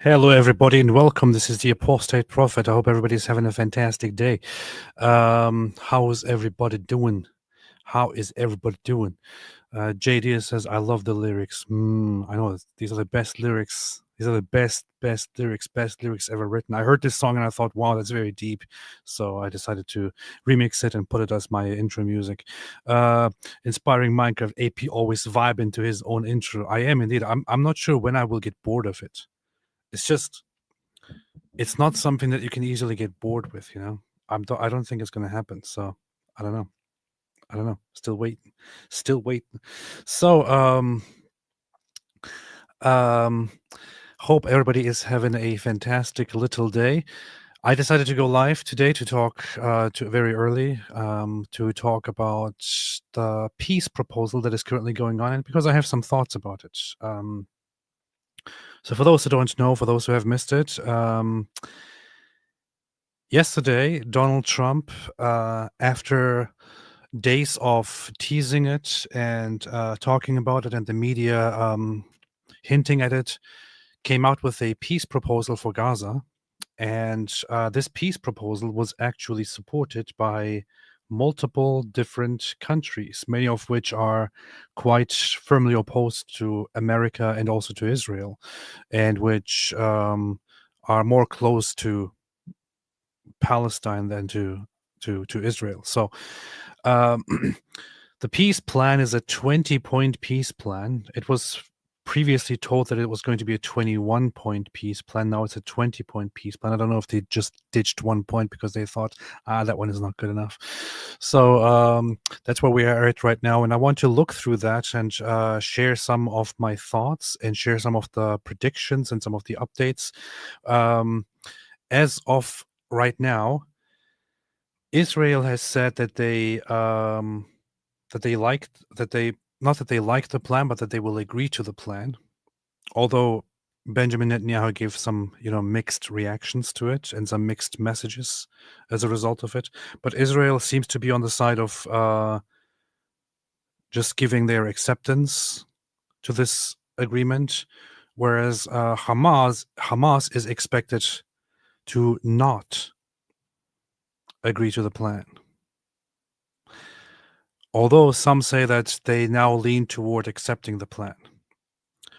Hello, everybody, and welcome. This is the Apostate Prophet. I hope everybody's having a fantastic day. How is everybody doing? How is everybody doing? JD says, I love the lyrics. I know these are the best lyrics. These are the best lyrics ever written. I heard this song and I thought, wow, that's very deep. So I decided to remix it and put it as my intro music. Inspiring Minecraft, AP always vibe into his own intro. I am indeed. I'm not sure when I will get bored of it. It's not something that you can easily get bored with, you know. I don't think it's going to happen. So I don't know. Still waiting. So hope everybody is having a fantastic little day. I decided to go live today to talk very early to talk about the peace proposal that is currently going on, and because I have some thoughts about it. So for those who don't know, for those who have missed it, yesterday, Donald Trump, after days of teasing it and talking about it and the media hinting at it, came out with a peace proposal for Gaza. And this peace proposal was actually supported by multiple different countries, many of which are quite firmly opposed to America and also to Israel, and which are more close to Palestine than to Israel. So the peace plan is a 20-point peace plan. It was previously told that it was going to be a 21-point peace plan. Now it's a 20-point peace plan. I don't know if they just ditched 1 point because they thought, that one is not good enough. So that's where we are at right now. And I want to look through that and share some of my thoughts and share some of the predictions and some of the updates. As of right now, Israel has said that they like the plan, but that they will agree to the plan. Although Benjamin Netanyahu gave some, mixed reactions to it and some mixed messages as a result of it. But Israel seems to be on the side of just giving their acceptance to this agreement, whereas Hamas is expected to not agree to the plan. Although some say that they now lean toward accepting the plan.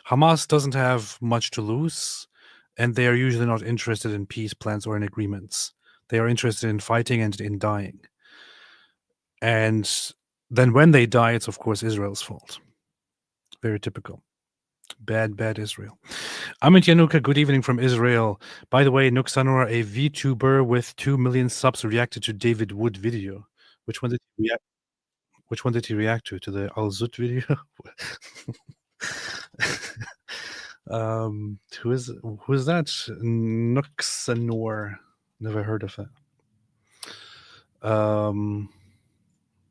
Hamas doesn't have much to lose, and they are usually not interested in peace plans or in agreements. They are interested in fighting and in dying. And then when they die, it's of course Israel's fault. Very typical. Bad Israel. Amit Yanuka, good evening from Israel. By the way, Nuxanor, a VTuber with 2 million subs, reacted to David Wood video. Which one did he react? Which one did he react to? To the Al Zut video? Who is that? Nuxanor. Never heard of it.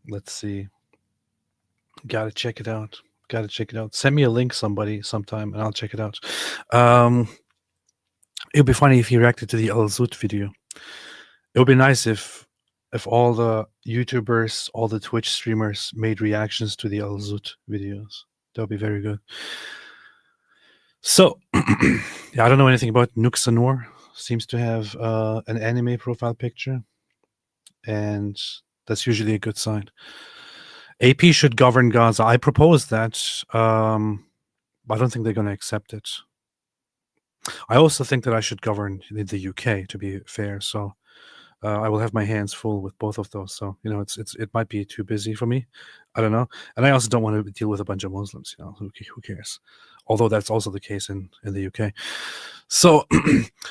Let's see. Gotta check it out. Send me a link sometime and I'll check it out. It would be funny if he reacted to the Al Zut video. It would be nice if all the YouTubers, all the Twitch streamers made reactions to the Al Zut videos. That would be very good. So, yeah, I don't know anything about Nuxanor. Seems to have an anime profile picture, and that's usually a good sign. AP should govern Gaza. I propose that. I don't think they're going to accept it. I also think that I should govern the UK, to be fair. So I will have my hands full with both of those. So it might be too busy for me. I don't know, and I also don't want to deal with a bunch of Muslims. Who cares? Although that's also the case in the UK. So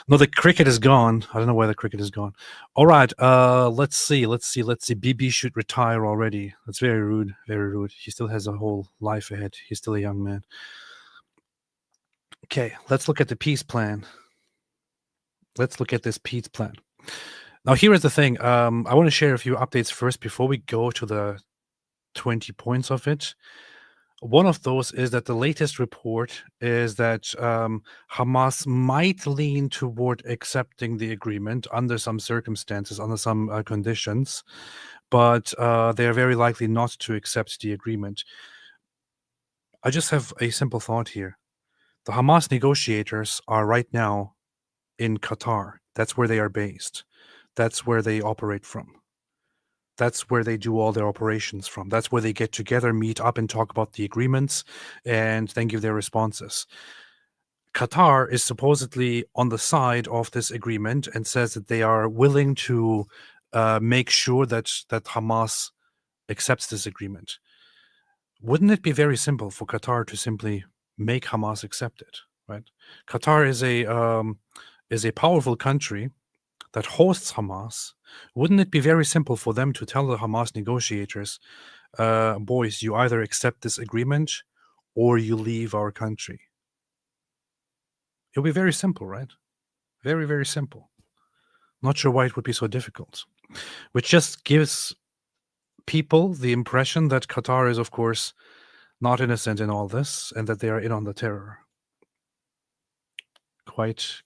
no, the cricket is gone. I don't know where the cricket is gone. All right, let's see. BB should retire already. That's very rude. He still has a whole life ahead. He's still a young man. Okay, let's look at the peace plan. Let's look at this peace plan. Now, here is the thing. I want to share a few updates first before we go to the 20 points of it. One of those is that the latest report is that Hamas might lean toward accepting the agreement under some circumstances, under some conditions, but they are very likely not to accept the agreement. I just have a simple thought here. The Hamas negotiators are right now in Qatar. That's where they are based. That's where they operate from. That's where they do all their operations from. That's where they get together, meet up, and talk about the agreements, and then give their responses. Qatar is supposedly on the side of this agreement and says that they are willing to make sure that Hamas accepts this agreement. Wouldn't it be very simple for Qatar to simply make Hamas accept it? Right? Qatar is a powerful country that hosts Hamas. Wouldn't it be very simple for them to tell the Hamas negotiators, boys, you either accept this agreement or you leave our country? It would be very simple, right? Very, very simple. Not sure why it would be so difficult. Which just gives people the impression that Qatar is, of course, not innocent in all this and that they are in on the terror. Quite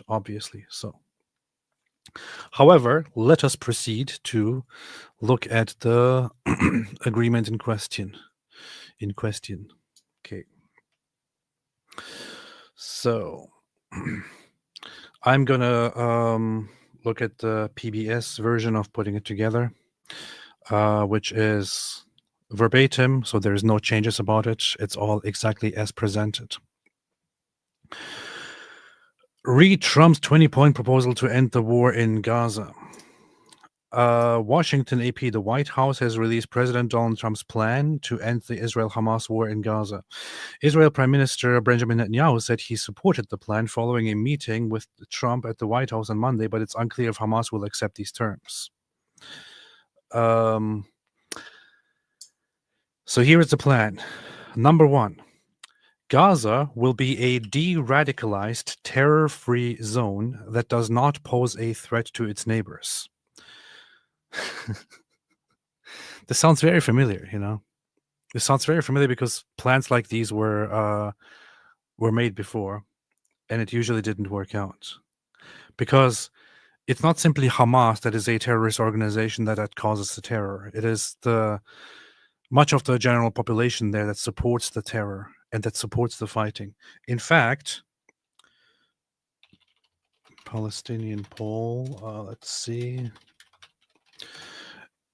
obviously so. However, let us proceed to look at the agreement in question. Okay. So I'm gonna look at the PBS version of putting it together, which is verbatim, so there's no changes about it. It's all exactly as presented. Read Trump's 20-point proposal to end the war in Gaza. Washington AP, the White House has released President Donald Trump's plan to end the Israel-Hamas war in Gaza. Israel Prime Minister Benjamin Netanyahu said he supported the plan following a meeting with Trump at the White House on Monday, but it's unclear if Hamas will accept these terms. So here is the plan. Number one, Gaza will be a de-radicalized, terror-free zone that does not pose a threat to its neighbors. This sounds very familiar, you know. This sounds very familiar because plans like these were made before, and it usually didn't work out. Because it's not simply Hamas that is a terrorist organization that causes the terror. It is much of the general population there that supports the terror and that supports the fighting. In fact, Palestinian poll, let's see.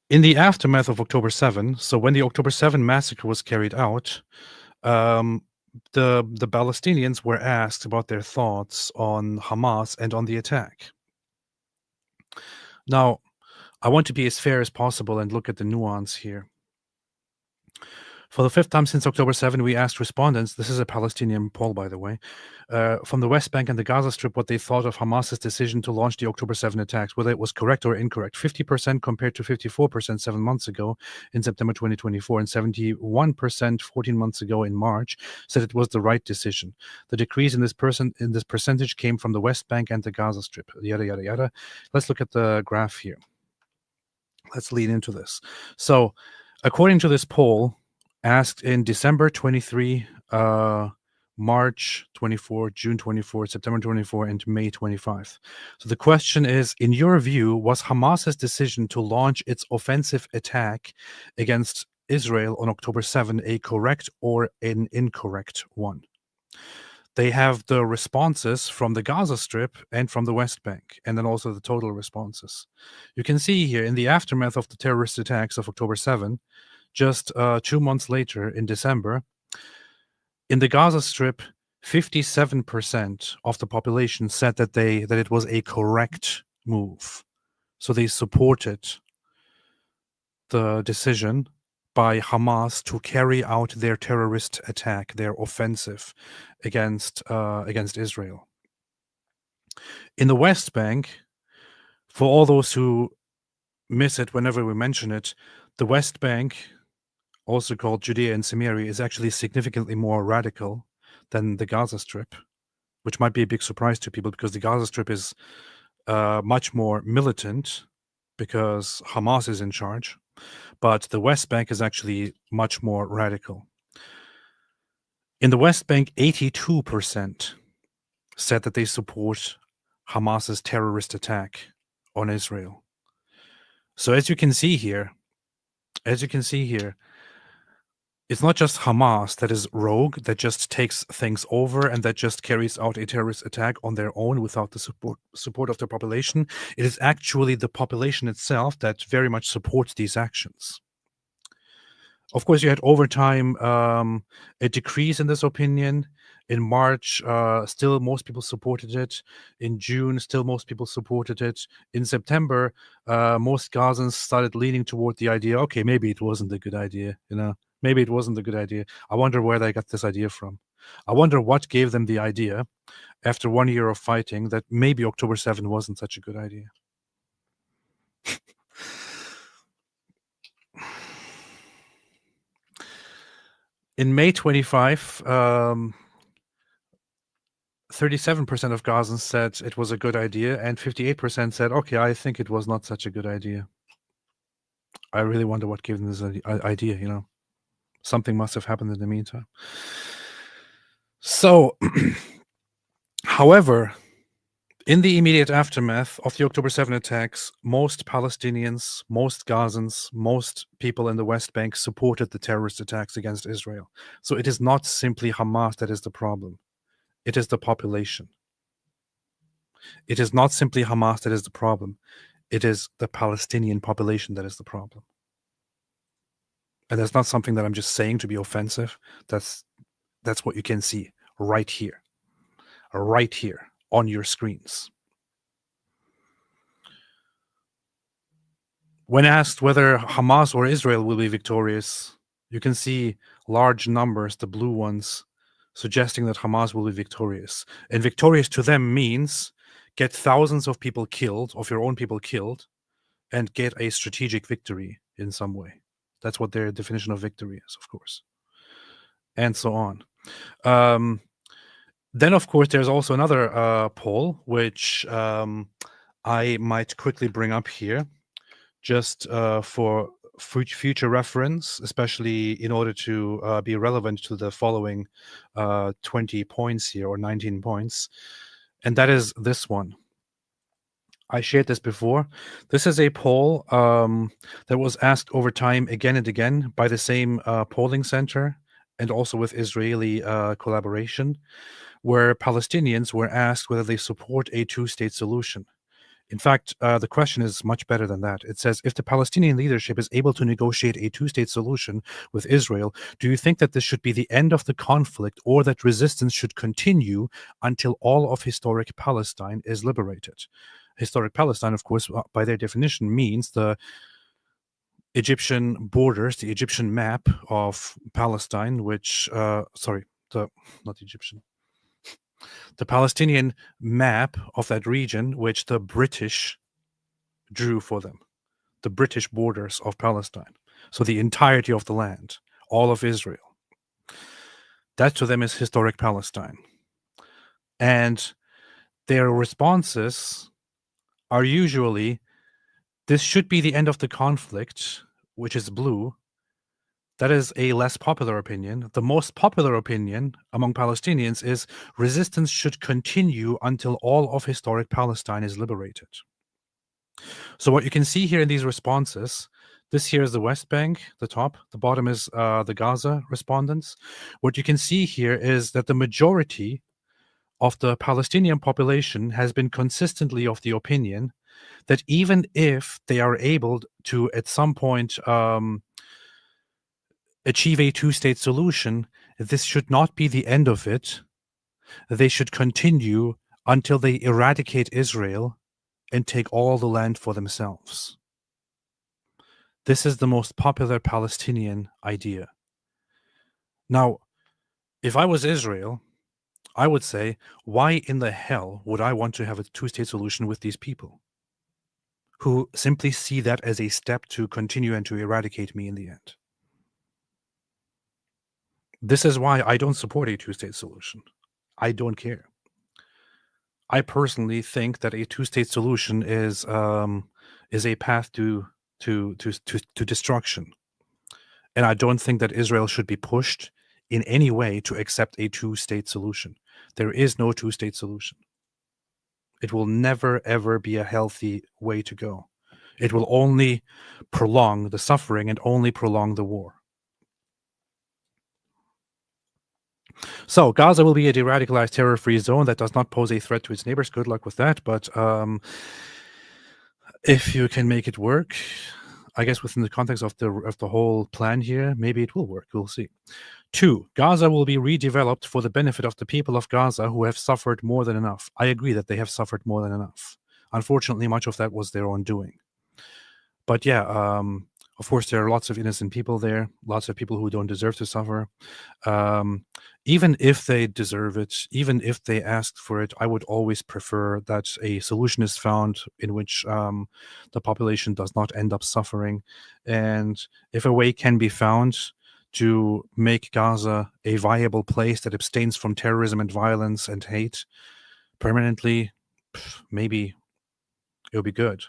In the aftermath of October 7, so when the October 7 massacre was carried out, the Palestinians were asked about their thoughts on Hamas and on the attack. Now, I want to be as fair as possible and look at the nuance here. For the fifth time since October 7, we asked respondents, this is a Palestinian poll, by the way, from the West Bank and the Gaza Strip, what they thought of Hamas's decision to launch the October 7 attacks, whether it was correct or incorrect. 50% compared to 54% 7 months ago in September 2024, and 71% 14 months ago in March said it was the right decision. The decrease in this percentage came from the West Bank and the Gaza Strip, yada, yada, yada. Let's look at the graph here. Let's lean into this. So, according to this poll, asked in December 23, March 24, June 24, September 24, and May 25. So the question is, in your view, was Hamas's decision to launch its offensive attack against Israel on October 7 a correct or an incorrect one? They have the responses from the Gaza Strip and from the West Bank, and then also the total responses. You can see here, in the aftermath of the terrorist attacks of October 7, just 2 months later, in December, in the Gaza Strip, 57% of the population said that it was a correct move. So they supported the decision by Hamas to carry out their terrorist attack, their offensive against Israel. In the West Bank, for all those who miss it whenever we mention it, the West Bank, also called Judea and Samaria, is actually significantly more radical than the Gaza Strip, which might be a big surprise to people because the Gaza Strip is much more militant because Hamas is in charge, but the West Bank is actually much more radical. In the West Bank, 82% said that they support Hamas's terrorist attack on Israel. So as you can see here, it's not just Hamas that is rogue, that just takes things over and that just carries out a terrorist attack on their own without the support of the population. It is actually the population itself that very much supports these actions. Of course, you had over time a decrease in this opinion. In March, still most people supported it. In June, still most people supported it. In September, most Gazans started leaning toward the idea, okay, maybe it wasn't a good idea, maybe it wasn't a good idea. I wonder where they got this idea from. I wonder what gave them the idea after 1 year of fighting that maybe October 7th wasn't such a good idea. In May 25, 37% of Gazans said it was a good idea, and 58% said, okay, I think it was not such a good idea. I really wonder what gave them this idea, Something must have happened in the meantime. So, however, in the immediate aftermath of the October 7 attacks, most Palestinians, most Gazans, most people in the West Bank supported the terrorist attacks against Israel. So it is not simply Hamas that is the problem. It is the population. It is not simply Hamas that is the problem. It is the Palestinian population that is the problem. And that's not something that I'm just saying to be offensive. That's what you can see right here on your screens. When asked whether Hamas or Israel will be victorious, you can see large numbers, the blue ones, suggesting that Hamas will be victorious. And victorious to them means get thousands of people killed, of your own people killed, and get a strategic victory in some way. That's what their definition of victory is, of course. And so on. Then, of course, there's also another poll, which I might quickly bring up here, just for future reference, especially in order to be relevant to the following 20 points here, or 19 points. And that is this one. I shared this before. This is a poll that was asked over time again and again by the same polling center, and also with Israeli collaboration, where Palestinians were asked whether they support a two-state solution. In fact, the question is much better than that. It says, if the Palestinian leadership is able to negotiate a two-state solution with Israel, do you think that this should be the end of the conflict, or that resistance should continue until all of historic Palestine is liberated? Historic Palestine, of course, by their definition, means the Egyptian borders, the Egyptian map of Palestine, which, the Palestinian map of that region, which the British drew for them, the British borders of Palestine. So the entirety of the land, all of Israel. That to them is historic Palestine. And their responses are usually, this should be the end of the conflict, which is blue. That is a less popular opinion. The most popular opinion among Palestinians is resistance should continue until all of historic Palestine is liberated. So what you can see here in these responses, this here is the West Bank, the top. The bottom is the Gaza respondents. What you can see here is that the majority of the Palestinian population has been consistently of the opinion that even if they are able to, at some point, achieve a two-state solution, this should not be the end of it. They should continue until they eradicate Israel and take all the land for themselves. This is the most popular Palestinian idea. Now, if I was Israel, I would say, why in the hell would I want to have a two-state solution with these people who simply see that as a step to continue and to eradicate me in the end? This is why I don't support a two-state solution. I don't care. I personally think that a two-state solution is a path to destruction, and I don't think that Israel should be pushed in any way to accept a two-state solution. There is no two-state solution. It will never ever be a healthy way to go. It will only prolong the suffering and only prolong the war. So Gaza will be a de-radicalized terror-free zone that does not pose a threat to its neighbors. Good luck with that. But if you can make it work, I guess within the context of the whole plan here, maybe it will work. We'll see. 2, Gaza will be redeveloped for the benefit of the people of Gaza who have suffered more than enough. I agree that they have suffered more than enough. Unfortunately, much of that was their own doing. But yeah, of course, there are lots of innocent people there, lots of people who don't deserve to suffer. Even if they deserve it, even if they asked for it, I would always prefer that a solution is found in which the population does not end up suffering. And if a way can be found to make Gaza a viable place that abstains from terrorism and violence and hate permanently, maybe it'll be good.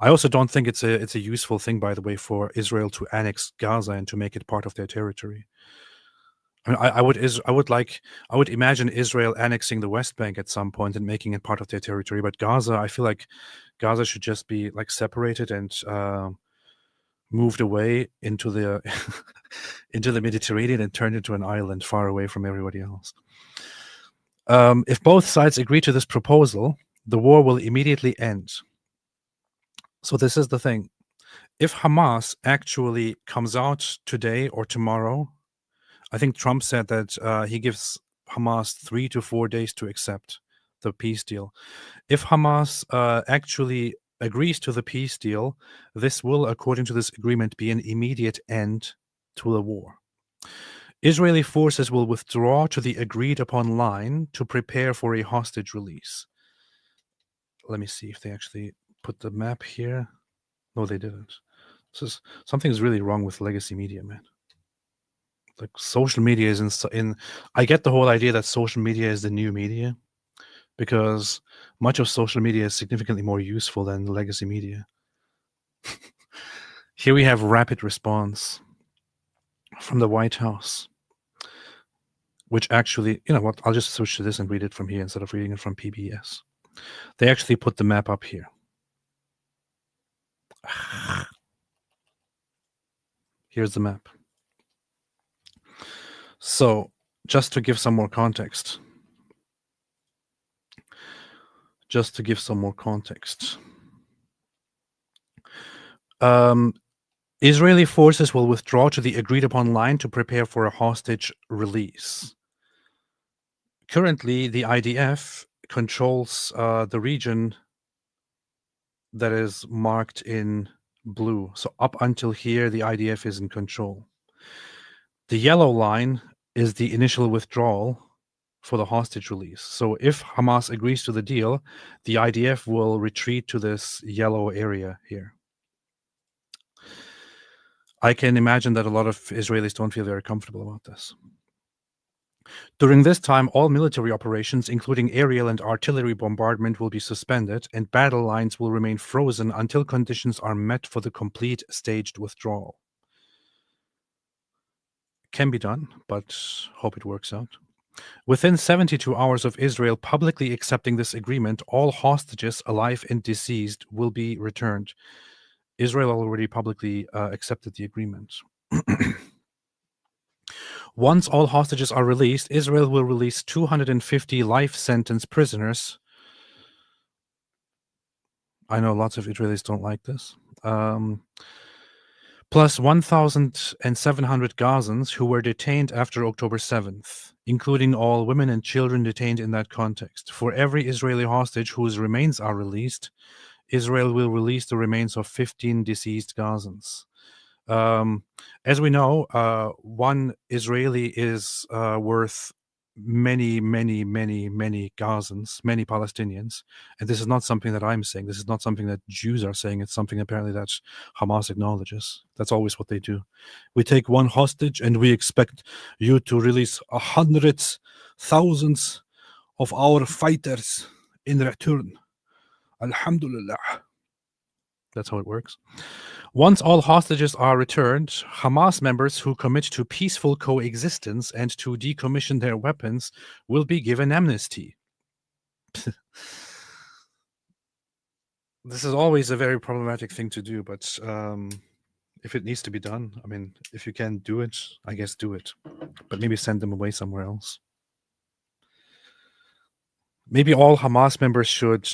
I also don't think it's a useful thing, by the way, for Israel to annex Gaza and to make it part of their territory. I mean, I would imagine Israel annexing the West Bank at some point and making it part of their territory. But Gaza, I feel like Gaza should just be like separated and moved away into the into the Mediterranean and turned into an island far away from everybody else. If both sides agree to this proposal, the war will immediately end. So this is the thing. If Hamas actually comes out today or tomorrow, I think Trump said that he gives Hamas 3 to 4 days to accept the peace deal. If Hamas actually agrees to the peace deal, this will, according to this agreement, be an immediate end to the war. Israeli forces will withdraw to the agreed upon line to prepare for a hostage release. Let me see if they actually put the map here. No, they didn't. Something's really wrong with legacy media, man. Like social media is in. I get the whole idea that social media is the new media, because much of social media is significantly more useful than legacy media. Here we have rapid response from the White House, which actually, you know what? I'll just switch to this and read it from here instead of reading it from PBS. They actually put the map up here. Here's the map. So, just to give some more context. Israeli forces will withdraw to the agreed upon line to prepare for a hostage release. Currently, the IDF controls the region that is marked in blue. So up until here, the IDF is in control. The yellow line is the initial withdrawal for the hostage release. So if Hamas agrees to the deal, the IDF will retreat to this yellow area here. I can imagine that a lot of Israelis don't feel very comfortable about this. During this time, all military operations, including aerial and artillery bombardment, will be suspended, and battle lines will remain frozen until conditions are met for the complete staged withdrawal. Can be done, but hope it works out. Within 72 hours of Israel publicly accepting this agreement, all hostages, alive and deceased, will be returned. Israel already publicly accepted the agreement. Once all hostages are released, Israel will release 250 life sentence prisoners. I know lots of Israelis don't like this. Plus 1,700 Gazans who were detained after October 7th, including all women and children detained in that context. For every Israeli hostage whose remains are released, Israel will release the remains of 15 deceased Gazans. As we know, one Israeli is worth many Gazans, many Palestinians. And this is not something that I'm saying. This is not something that Jews are saying. It's something apparently that Hamas acknowledges. That's always what they do. We take one hostage and we expect you to release hundreds, thousands of our fighters in return. Alhamdulillah. That's how it works. Once all hostages are returned, Hamas members who commit to peaceful coexistence and to decommission their weapons will be given amnesty. This is always a very problematic thing to do, but if it needs to be done, I mean, if you can do it, I guess do it. But maybe send them away somewhere else. Maybe all Hamas members should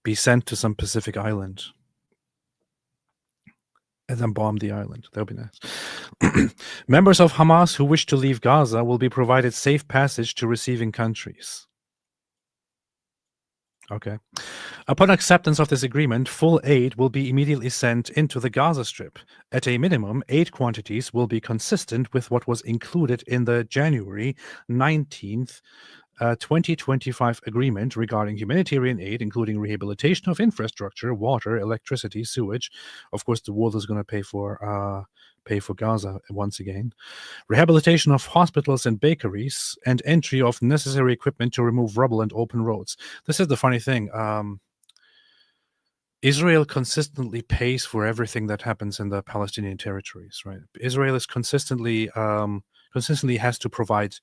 be sent to some Pacific island and then bomb the island. That would be nice. Members of Hamas who wish to leave Gaza will be provided safe passage to receiving countries. Okay. Upon acceptance of this agreement, full aid will be immediately sent into the Gaza Strip. At a minimum, aid quantities will be consistent with what was included in the January 19th 2025 agreement regarding humanitarian aid, including rehabilitation of infrastructure, water, electricity, sewage. Of course, the world is going to pay for Gaza once again. Rehabilitation of hospitals and bakeries, and entry of necessary equipment to remove rubble and open roads. This is the funny thing. Israel consistently pays for everything that happens in the Palestinian territories, right? Israel is consistently has to provide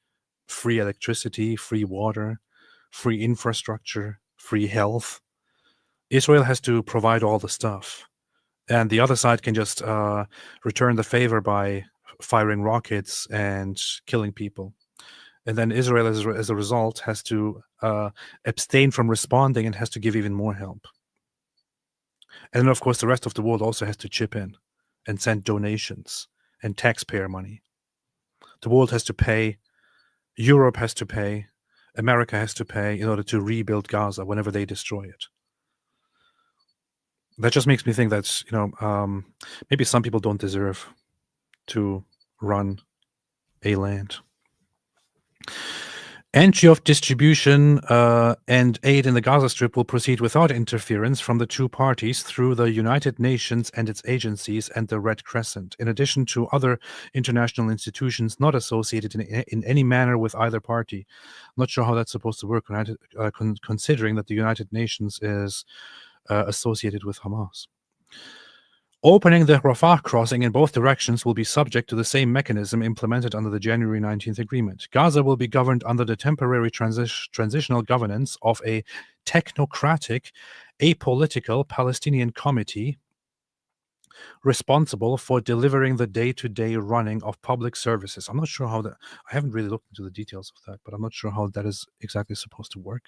free electricity, free water, free infrastructure, free health. Israel has to provide all the stuff. And the other side can just return the favor by firing rockets and killing people. And then Israel, as a result, has to abstain from responding and has to give even more help. And then, of course, the rest of the world also has to chip in and send donations and taxpayer money. The world has to pay. Europe has to pay. America has to pay in order to rebuild Gaza whenever they destroy it. That just makes me think that, maybe some people don't deserve to run a land. Entry of distribution and aid in the Gaza Strip will proceed without interference from the two parties through the United Nations and its agencies and the Red Crescent, in addition to other international institutions not associated in any manner with either party. I'm not sure how that's supposed to work, considering that the United Nations is associated with Hamas. Opening the Rafah crossing in both directions will be subject to the same mechanism implemented under the January 19th agreement. Gaza will be governed under the temporary transitional governance of a technocratic, apolitical Palestinian committee responsible for delivering the day-to-day running of public services. I'm not sure how that, I haven't really looked into the details of that, but I'm not sure how that is exactly supposed to work.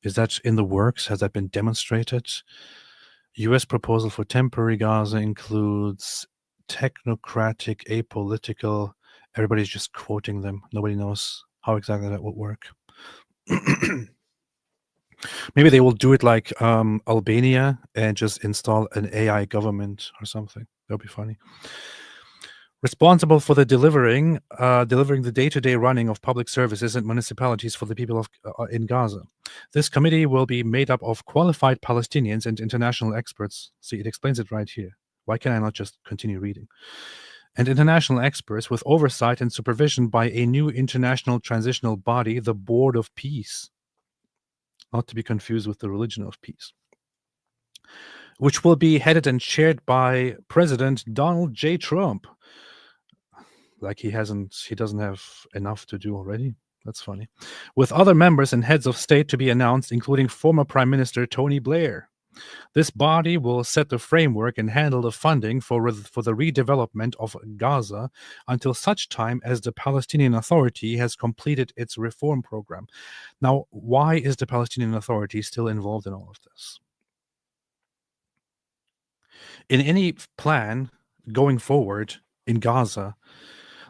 Is that in the works? Has that been demonstrated? U.S. proposal for temporary Gaza includes technocratic, apolitical. Everybody's just quoting them. Nobody knows how exactly that would work. Maybe they will do it like Albania and just install an AI government or something. That would be funny. Responsible for the delivering the day-to-day running of public services and municipalities for the people of in Gaza. This committee will be made up of qualified Palestinians and international experts. See, it explains it right here. Why can I not just continue reading? And international experts with oversight and supervision by a new international transitional body, the Board of Peace. Not to be confused with the Religion of Peace. Which will be headed and chaired by President Donald J. Trump. Like he doesn't have enough to do already. That's funny. With other members and heads of state to be announced, including former Prime Minister Tony Blair. This body will set the framework and handle the funding for the redevelopment of Gaza until such time as the Palestinian Authority has completed its reform program. Now, why is the Palestinian Authority still involved in all of this? In any plan going forward in Gaza,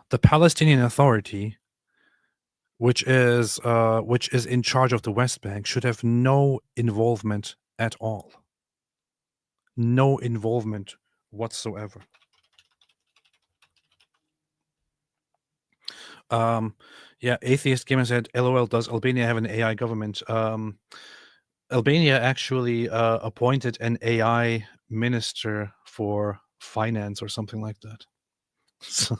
the Palestinian Authority, which is in charge of the West Bank, should have no involvement at all. No involvement whatsoever. Atheist Gamer said, LOL, does Albania have an AI government? Albania actually appointed an AI minister for finance or something like that. So,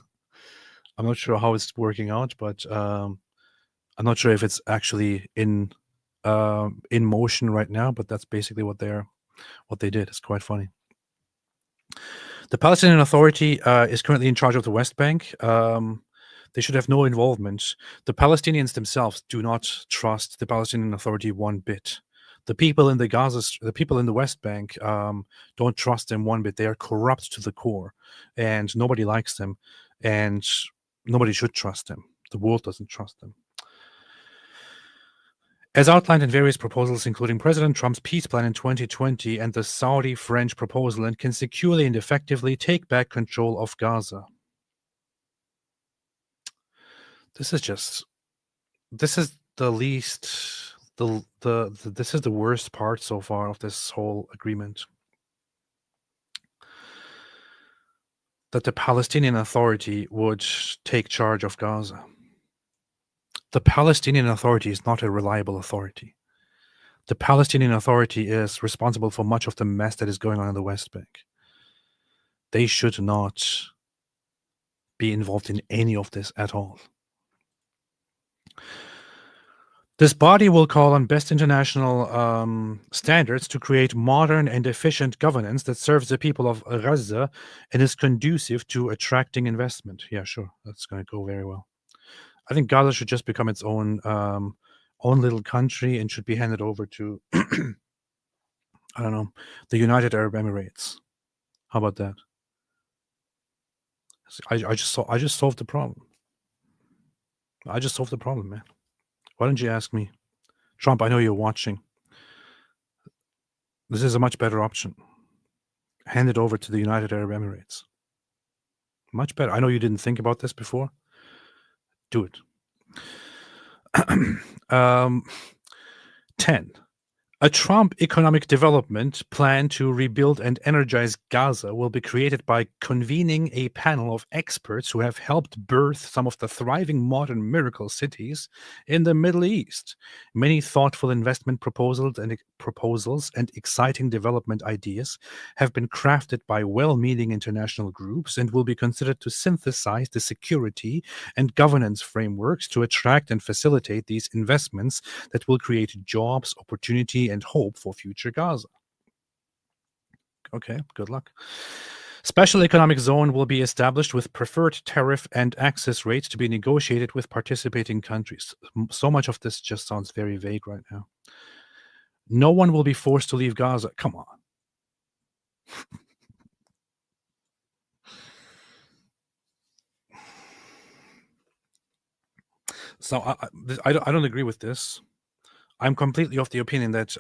I'm not sure how it's working out, but I'm not sure if it's actually in motion right now. But that's basically what they did. It's quite funny. The Palestinian Authority is currently in charge of the West Bank. They should have no involvement. The Palestinians themselves do not trust the Palestinian Authority one bit. The people in the people in the West Bank don't trust them one bit. They are corrupt to the core, and nobody likes them, and nobody should trust them. The world doesn't trust them. As outlined in various proposals, including President Trump's peace plan in 2020 and the Saudi-French proposal, and can securely and effectively take back control of Gaza. This is the least, this is the worst part so far of this whole agreement. That the Palestinian Authority would take charge of Gaza. The Palestinian Authority is not a reliable authority. The Palestinian Authority is responsible for much of the mess that is going on in the West Bank. They should not be involved in any of this at all. This body will call on best international standards to create modern and efficient governance that serves the people of Gaza and is conducive to attracting investment. Yeah, sure. That's going to go very well. I think Gaza should just become its own little country and should be handed over to, I don't know, the United Arab Emirates. How about that? I just solved the problem. I just solved the problem, man. Why don't you ask me? Trump, I know you're watching. This is a much better option. Hand it over to the United Arab Emirates. Much better. I know you didn't think about this before. Do it. 10. A Trump economic development plan to rebuild and energize Gaza will be created by convening a panel of experts who have helped birth some of the thriving modern miracle cities in the Middle East. Many thoughtful investment proposals and exciting development ideas have been crafted by well-meaning international groups and will be considered to synthesize the security and governance frameworks to attract and facilitate these investments that will create jobs, opportunity, and hope for future Gaza. Okay, good luck. Special economic zone will be established with preferred tariff and access rates to be negotiated with participating countries. So much of this just sounds very vague right now. No one will be forced to leave Gaza. Come on. So I don't agree with this. I'm completely of the opinion that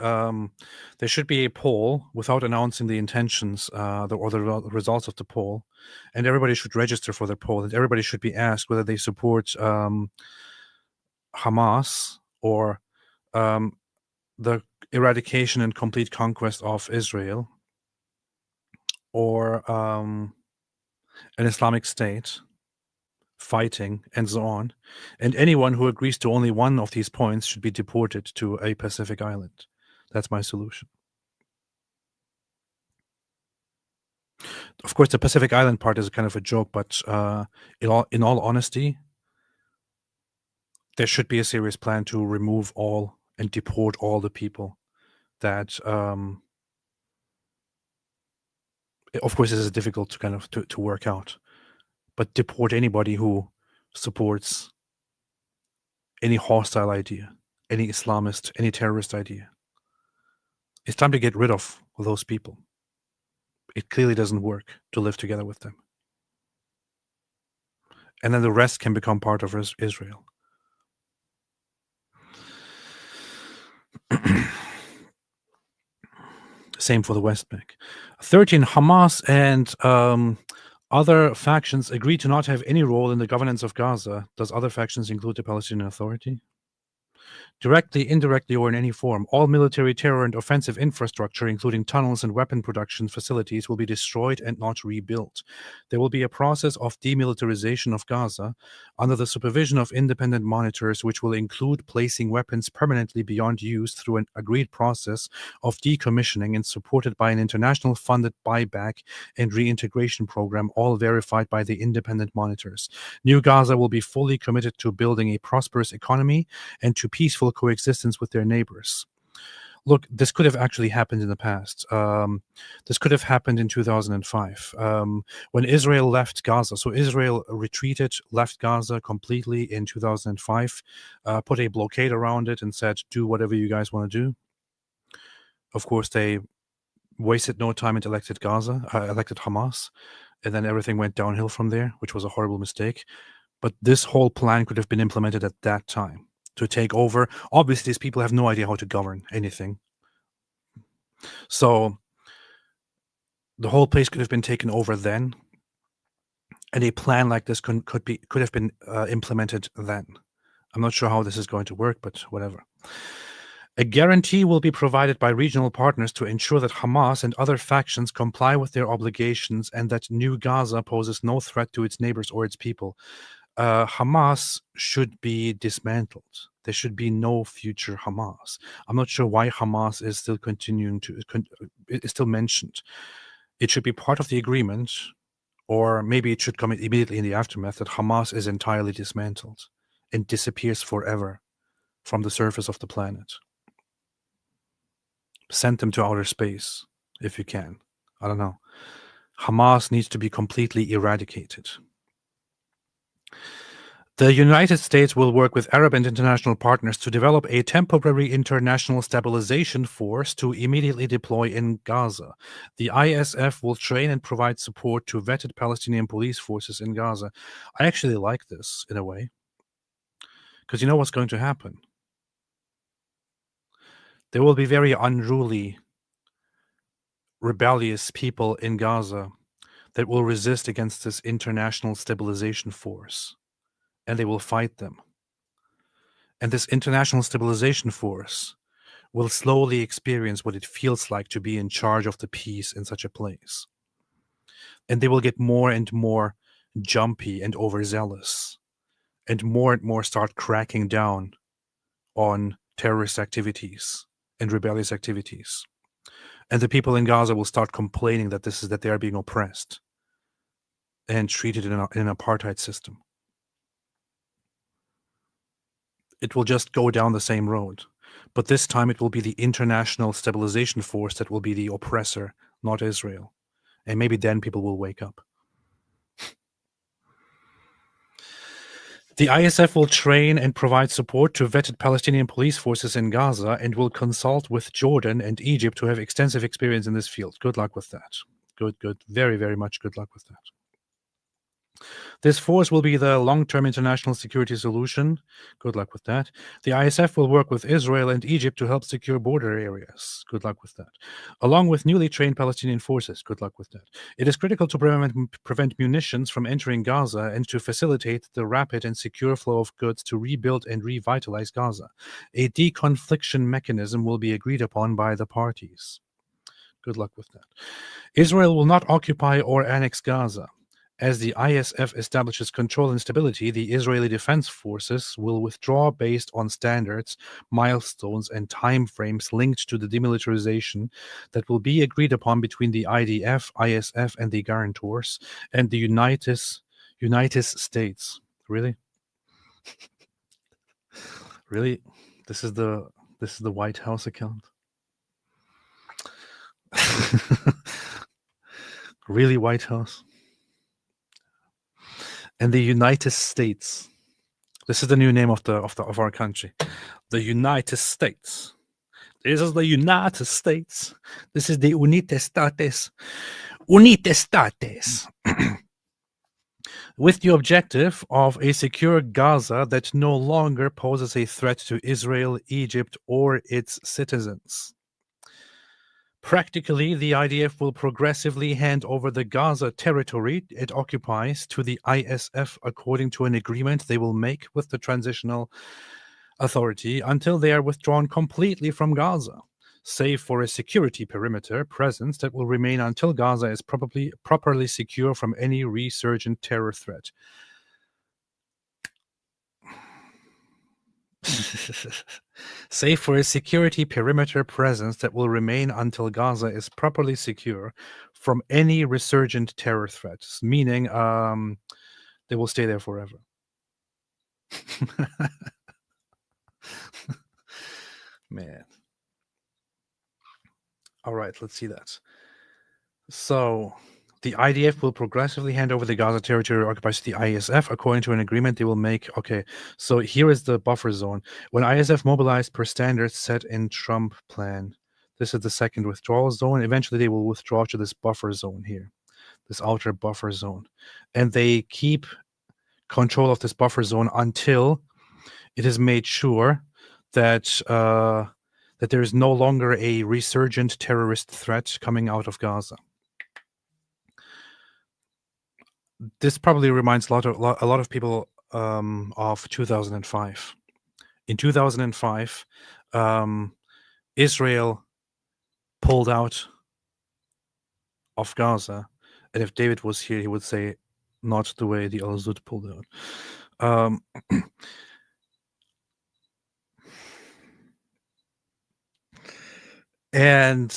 there should be a poll without announcing the intentions or the results of the poll, and everybody should register for the poll, and everybody should be asked whether they support Hamas or the eradication and complete conquest of Israel or an Islamic State fighting, and so on. And anyone who agrees to only one of these points should be deported to a Pacific island. That's my solution. Of course, the Pacific Island part is kind of a joke, but in all honesty, there should be a serious plan to remove all and deport all the people that of course, this is difficult to kind of to work out, but deport anybody who supports any hostile idea, any Islamist, any terrorist idea. It's time to get rid of those people. It clearly doesn't work to live together with them. And then the rest can become part of Israel. Same for the West Bank. 13, Hamas and other factions agree to not have any role in the governance of Gaza. Does other factions include the Palestinian Authority? Directly, indirectly, or in any form, all military, terror, and offensive infrastructure, including tunnels and weapon production facilities, will be destroyed and not rebuilt. There will be a process of demilitarization of Gaza under the supervision of independent monitors, which will include placing weapons permanently beyond use through an agreed process of decommissioning and supported by an international funded buyback and reintegration program, all verified by the independent monitors. New Gaza will be fully committed to building a prosperous economy and to peaceful coexistence with their neighbors. Look, this could have actually happened in the past. This could have happened in 2005 when Israel left Gaza. So Israel retreated, left Gaza completely in 2005, put a blockade around it and said, do whatever you guys want to do. Of course, they wasted no time and elected Hamas, and then everything went downhill from there, which was a horrible mistake. But this whole plan could have been implemented at that time to take over. Obviously, these people have no idea how to govern anything. So the whole place could have been taken over then, and a plan like this could have been implemented then. I'm not sure how this is going to work, but whatever. A guarantee will be provided by regional partners to ensure that Hamas and other factions comply with their obligations and that New Gaza poses no threat to its neighbors or its people. Hamas should be dismantled. There should be no future Hamas. I'm not sure why Hamas is still is still mentioned. It should be part of the agreement, or maybe it should come immediately in the aftermath, that Hamas is entirely dismantled and disappears forever from the surface of the planet. Send them to outer space, if you can. I don't know. Hamas needs to be completely eradicated. The United States will work with Arab and international partners to develop a temporary international stabilization force to immediately deploy in Gaza. The ISF will train and provide support to vetted Palestinian police forces in Gaza. I actually like this, in a way, because you know what's going to happen? There will be very unruly, rebellious people in Gaza that will resist against this international stabilization force, and they will fight them. And this international stabilization force will slowly experience what it feels like to be in charge of the peace in such a place. And they will get more and more jumpy and overzealous, and more start cracking down on terrorist activities and rebellious activities. And the people in Gaza will start complaining that they are being oppressed and treated in an apartheid system. It will just go down the same road. But this time it will be the international stabilization force that will be the oppressor, not Israel. And maybe then people will wake up. The ISF will train and provide support to vetted Palestinian police forces in Gaza and will consult with Jordan and Egypt, who have extensive experience in this field. Good luck with that. Good. Very, very much good luck with that. This force will be the long-term international security solution. Good luck with that. The ISF will work with Israel and Egypt to help secure border areas. Good luck with that. Along with newly trained Palestinian forces. Good luck with that. It is critical to prevent munitions from entering Gaza and to facilitate the rapid and secure flow of goods to rebuild and revitalize Gaza. A deconfliction mechanism will be agreed upon by the parties. Good luck with that. Israel will not occupy or annex Gaza. As the ISF establishes control and stability, the Israeli Defense Forces will withdraw based on standards, milestones, and timeframes linked to the demilitarization that will be agreed upon between the IDF, ISF, and the guarantors, and the United States. Really? Really? This is the White House account? Really, White House? And the United States. This is the new name of our country. The United States. This is the United States. This is the United States. United States. With the objective of a secure Gaza that no longer poses a threat to Israel, Egypt, or its citizens. Practically, the IDF will progressively hand over the Gaza territory it occupies to the ISF according to an agreement they will make with the transitional authority until they are withdrawn completely from Gaza, save for a security perimeter presence that will remain until Gaza is properly secure from any resurgent terror threat. Save for a security perimeter presence that will remain until Gaza is properly secure from any resurgent terror threats, meaning they will stay there forever. Man. All right, let's see that. So the IDF will progressively hand over the Gaza territory occupied to the ISF according to an agreement they will make. Okay, so here is the buffer zone. When ISF mobilized per standards set in Trump plan, This is the second withdrawal zone. Eventually, they will withdraw to this buffer zone here, this outer buffer zone. And they keep control of this buffer zone until it is made sure that that there is no longer a resurgent terrorist threat coming out of Gaza. This probably reminds a lot of people of 2005. In 2005, Israel pulled out of Gaza, and if David was here, he would say, not the way the Al-Zud pulled out. And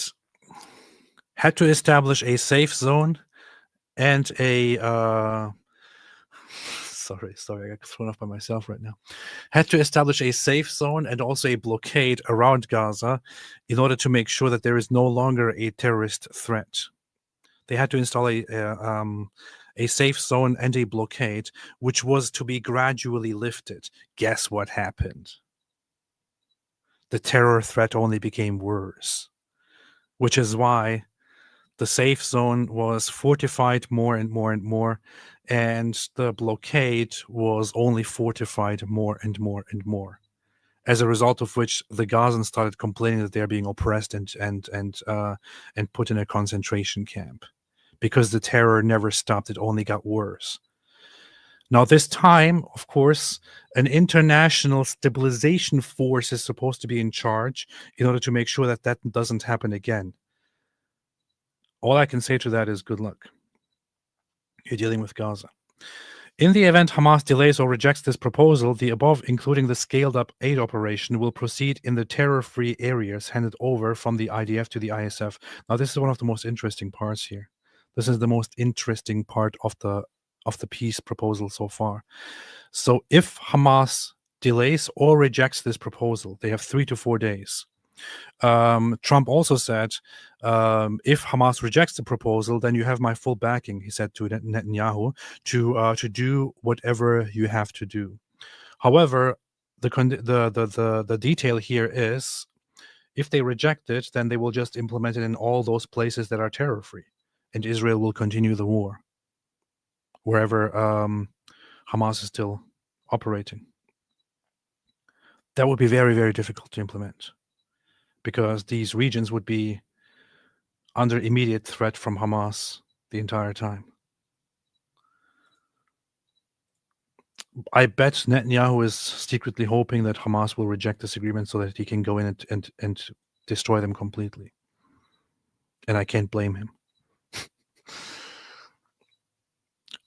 had to establish a safe zone and a sorry, I got thrown off by myself right now. Had to establish a safe zone and also a blockade around Gaza in order to make sure that there is no longer a terrorist threat. They had to install a safe zone and a blockade, which was to be gradually lifted. Guess what happened? The terror threat only became worse, which is why the safe zone was fortified more and more and more, and the blockade was only fortified more and more and more. As a result of which, the Gazans started complaining that they are being oppressed and put in a concentration camp, because the terror never stopped; it only got worse. Now, this time, of course, an international stabilization force is supposed to be in charge in order to make sure that that doesn't happen again. All I can say to that is good luck. You're dealing with Gaza. In the event Hamas delays or rejects this proposal, the above, including the scaled-up aid operation, will proceed in the terror-free areas handed over from the IDF to the ISF. Now, this is one of the most interesting parts here. This is the most interesting part of the peace proposal so far. So if Hamas delays or rejects this proposal, they have 3 to 4 days. Trump also said, if Hamas rejects the proposal, then you have my full backing, he said to Netanyahu, to do whatever you have to do. However, the detail here is, if they reject it, then they will just implement it in all those places that are terror-free, and Israel will continue the war wherever Hamas is still operating. That would be very, very difficult to implement, because these regions would be under immediate threat from Hamas the entire time. I bet Netanyahu is secretly hoping that Hamas will reject this agreement so that he can go in and destroy them completely. And I can't blame him.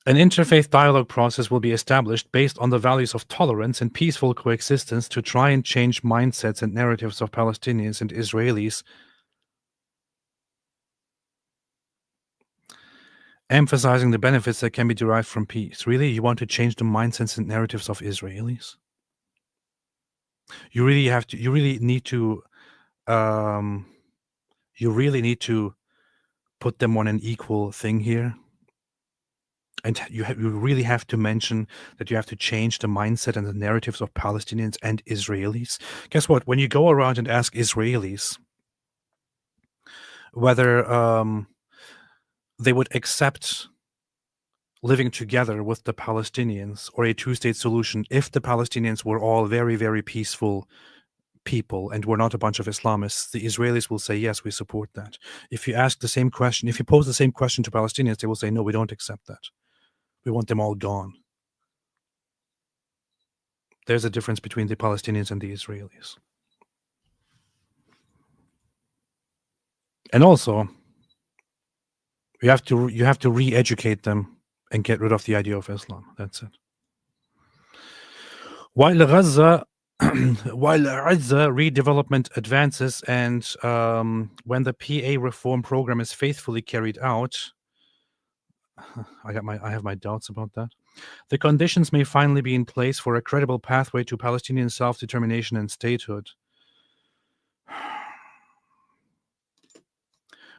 An interfaith dialogue process will be established based on the values of tolerance and peaceful coexistence to try and change mindsets and narratives of Palestinians and Israelis, emphasizing the benefits that can be derived from peace. Really? You want to change the mindsets and narratives of Israelis? You really need to put them on an equal thing here. And you really have to mention that you have to change the mindset and the narratives of Palestinians and Israelis. Guess what? When you go around and ask Israelis whether they would accept living together with the Palestinians or a two-state solution if the Palestinians were all very, very peaceful people and were not a bunch of Islamists, the Israelis will say, yes, we support that. If you ask the same question, if you pose the same question to Palestinians, they will say, no, we don't accept that. We want them all gone. There's a difference between the Palestinians and the Israelis. And also, you have to re-educate them and get rid of the idea of Islam. That's it. While Gaza redevelopment advances and when the PA reform program is faithfully carried out, I have my doubts about that. The conditions may finally be in place for a credible pathway to Palestinian self-determination and statehood,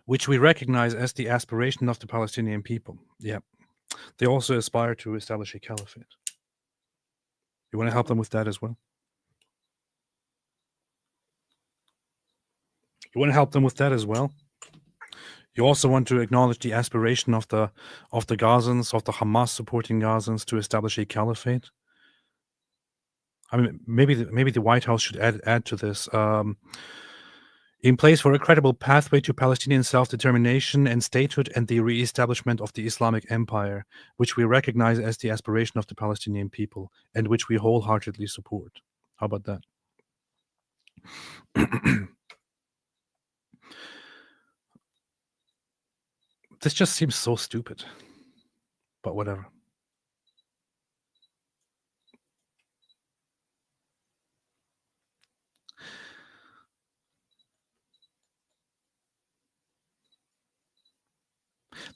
which we recognize as the aspiration of the Palestinian people. Yeah. They also aspire to establish a caliphate. You want to help them with that as well? You want to help them with that as well. You also want to acknowledge the aspiration of the Gazans, of the Hamas supporting Gazans, to establish a caliphate. I mean, maybe the White House should add to this. In place for a credible pathway to Palestinian self-determination and statehood and the re-establishment of the Islamic Empire, which we recognize as the aspiration of the Palestinian people and which we wholeheartedly support. How about that? This just seems so stupid, but whatever.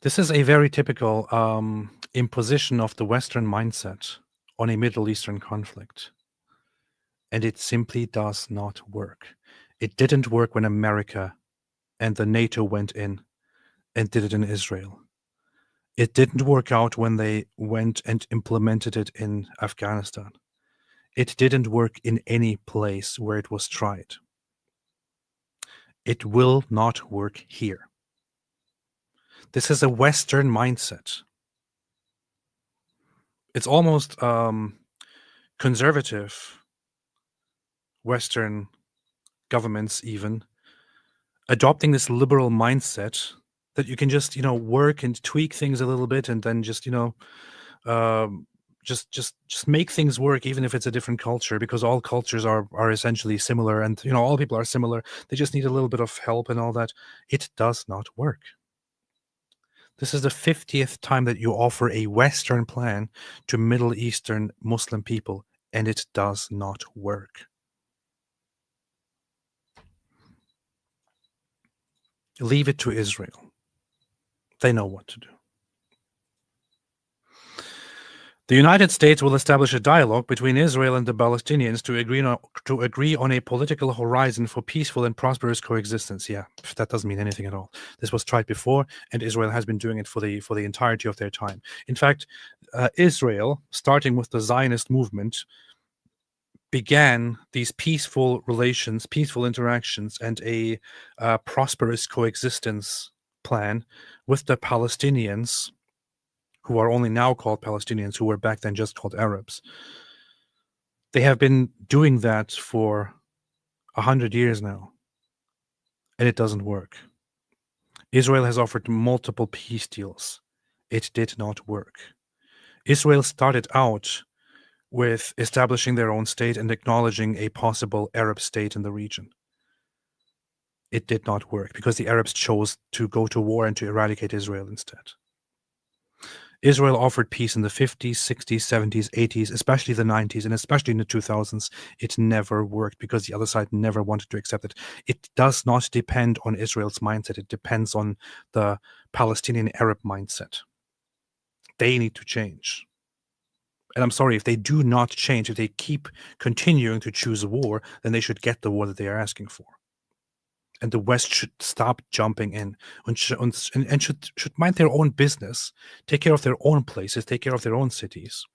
This is a very typical imposition of the Western mindset on a Middle Eastern conflict. And it simply does not work. It didn't work when America and the NATO went in and did it in Israel. It didn't work out when they went and implemented it in Afghanistan. It didn't work in any place where it was tried. It will not work here. This is a Western mindset. It's almost conservative Western governments even adopting this liberal mindset that you can just, work and tweak things a little bit and then just, just make things work, even if it's a different culture, because all cultures are essentially similar, and all people are similar. They just need a little bit of help and all that. It does not work. This is the 50th time that you offer a Western plan to Middle Eastern Muslim people, and it does not work. Leave it to Israel. They know what to do. The United States will establish a dialogue between Israel and the Palestinians to agree on a political horizon for peaceful and prosperous coexistence. Yeah, that doesn't mean anything at all. This was tried before, and Israel has been doing it for the entirety of their time. In fact, Israel, starting with the Zionist movement, began these peaceful relations, peaceful interactions, and a prosperous coexistence plan with the Palestinians, who are only now called Palestinians, who were back then just called Arabs. They have been doing that for 100 years now, and it doesn't work. Israel has offered multiple peace deals. It did not work. Israel started out with establishing their own state and acknowledging a possible Arab state in the region. It did not work because the Arabs chose to go to war and to eradicate Israel instead. Israel offered peace in the 50s, 60s, 70s, 80s, especially the 90s, and especially in the 2000s. It never worked because the other side never wanted to accept it. It does not depend on Israel's mindset. It depends on the Palestinian Arab mindset. They need to change. And I'm sorry, if they do not change, if they keep continuing to choose war, then they should get the war that they are asking for. And the West should stop jumping in and should mind their own business, take care of their own places, take care of their own cities,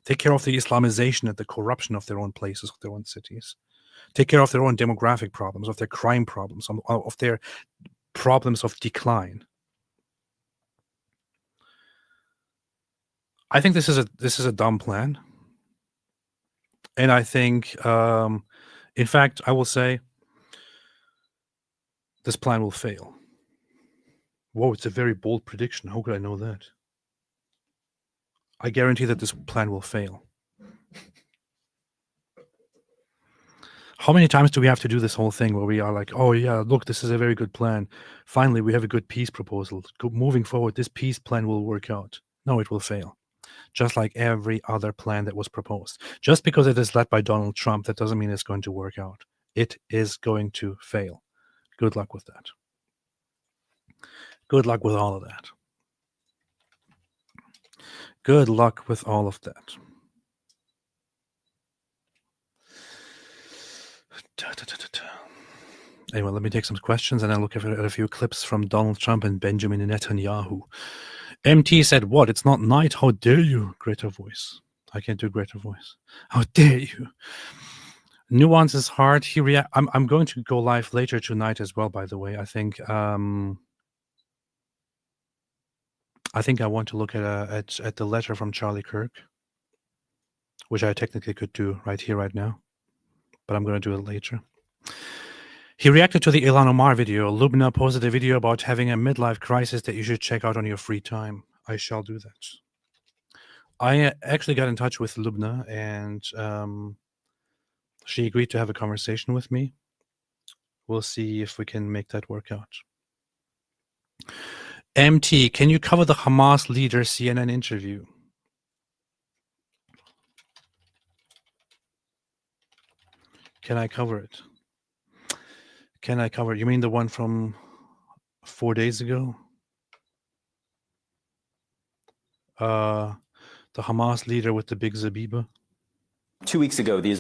take care of the Islamization and the corruption of their own places, of their own cities, take care of their own demographic problems, of their crime problems, of their problems of decline. I think this is a dumb plan, and I think, in fact, I will say, this plan will fail. Whoa, it's a very bold prediction. How could I know that? I guarantee that this plan will fail. How many times do we have to do this whole thing where we are like, oh yeah, look, this is a very good plan. Finally, we have a good peace proposal. Moving forward, this peace plan will work out. No, it will fail. Just like every other plan that was proposed. Just because it is led by Donald Trump, that doesn't mean it's going to work out. It is going to fail. Good luck with that. Good luck with all of that. Good luck with all of that. Anyway, let me take some questions and then look at a few clips from Donald Trump and Benjamin Netanyahu. MT said, what? It's not night. How dare you? Greater voice. I can't do greater voice. How dare you? Nuance is hard. I'm going to go live later tonight as well, by the way. I think I want to look at the letter from Charlie Kirk, which I technically could do right here, right now, but I'm going to do it later. He reacted to the Ilhan Omar video. Lubna posted a video about having a midlife crisis that you should check out on your free time. I shall do that. I actually got in touch with Lubna, and she agreed to have a conversation with me. We'll see if we can make that work out. MT, can you cover the Hamas leader CNN interview? Can I cover it? Can I cover it? You mean the one from 4 days ago? The Hamas leader with the big Zabiba? 2 weeks ago, these...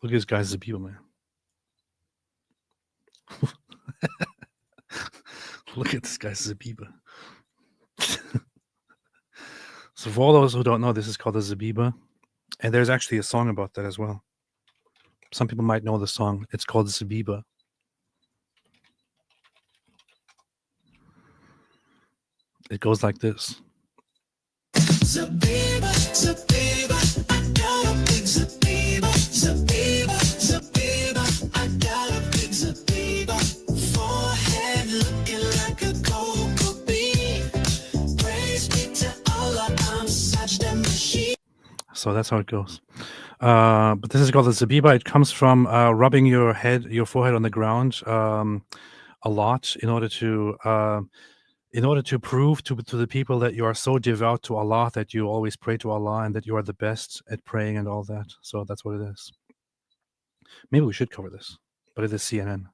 Look at this guy's Zabiba, man. Look at this guy's Zabiba. So for all those who don't know, this is called a Zabiba. And there's actually a song about that as well. Some people might know the song. It's called Zabiba. It goes like this. Zabiba, Zabiba, I got a big Zabiba, Zabiba, Zabiba, I got a big Zabiba, forehead looking like a cocoa bean, praise be to Allah, I'm such a machine. So that's how it goes. But this is called the Zabiba. It comes from rubbing your forehead on the ground a lot in order to prove to the people that you are so devout to Allah, that you always pray to Allah, and that you are the best at praying and all that. So that's what it is. Maybe we should cover this, but it is CNN.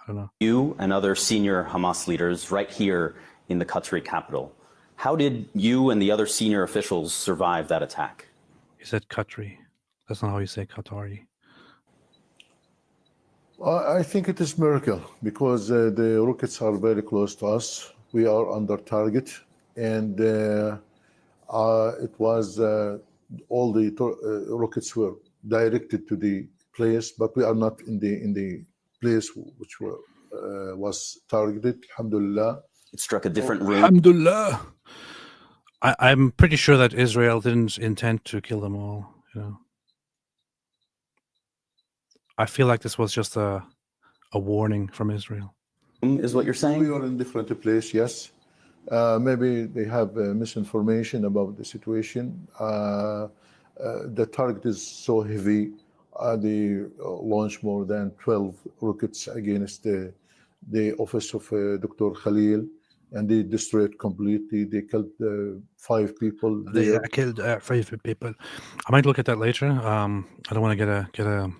I don't know. You and other senior Hamas leaders right here in the Qatari capital. How did you and the other senior officials survive that attack? You said Qatari. That's not how you say Qatari. I think it is a miracle because the rockets are very close to us. We are under target, and it was all the rockets were directed to the place, but we are not in the place which was targeted. Alhamdulillah. It struck a different room. Alhamdulillah. I'm pretty sure that Israel didn't intend to kill them all. You know, I feel like this was just a warning from Israel. Is what you're saying? We are in different place, yes. Maybe they have misinformation about the situation. The target is so heavy. They launched more than 12 rockets against the office of Dr. Khalil, and they destroyed completely. They killed 5 people. They killed 5 people. I might look at that later. I don't want to get a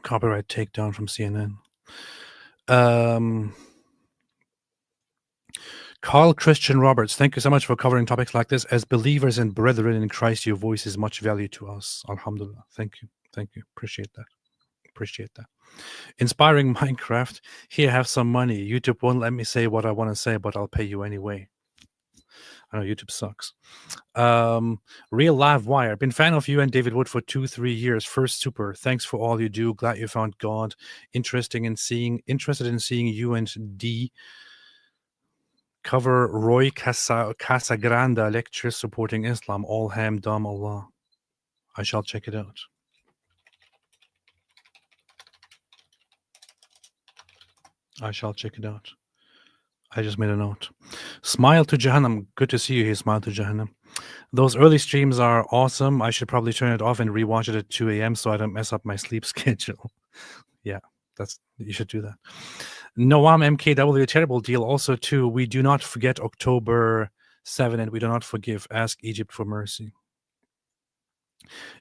copyright takedown from CNN. Carl Christian Roberts, thank you so much for covering topics like this. As believers and brethren in Christ, your voice is much value to us. Alhamdulillah. Thank you. Thank you. Appreciate that. Appreciate that. Inspiring Minecraft. Here, have some money. YouTube won't let me say what I want to say, but I'll pay you anyway. I know YouTube sucks. Real Live Wire. Been fan of you and David Wood for 2-3 years. First super. Thanks for all you do. Glad you found God. Interested in seeing you and D cover Roy Casagranda lecture supporting Islam. All ham dam Allah. I shall check it out. I shall check it out. I just made a note. Smile to Jahannam. Good to see you here, Smile to Jahannam. Those early streams are awesome. I should probably turn it off and rewatch it at 2 a.m. so I don't mess up my sleep schedule. Yeah, you should do that. Noam MKW, terrible deal. Also, too, we do not forget October 7 and we do not forgive. Ask Egypt for mercy.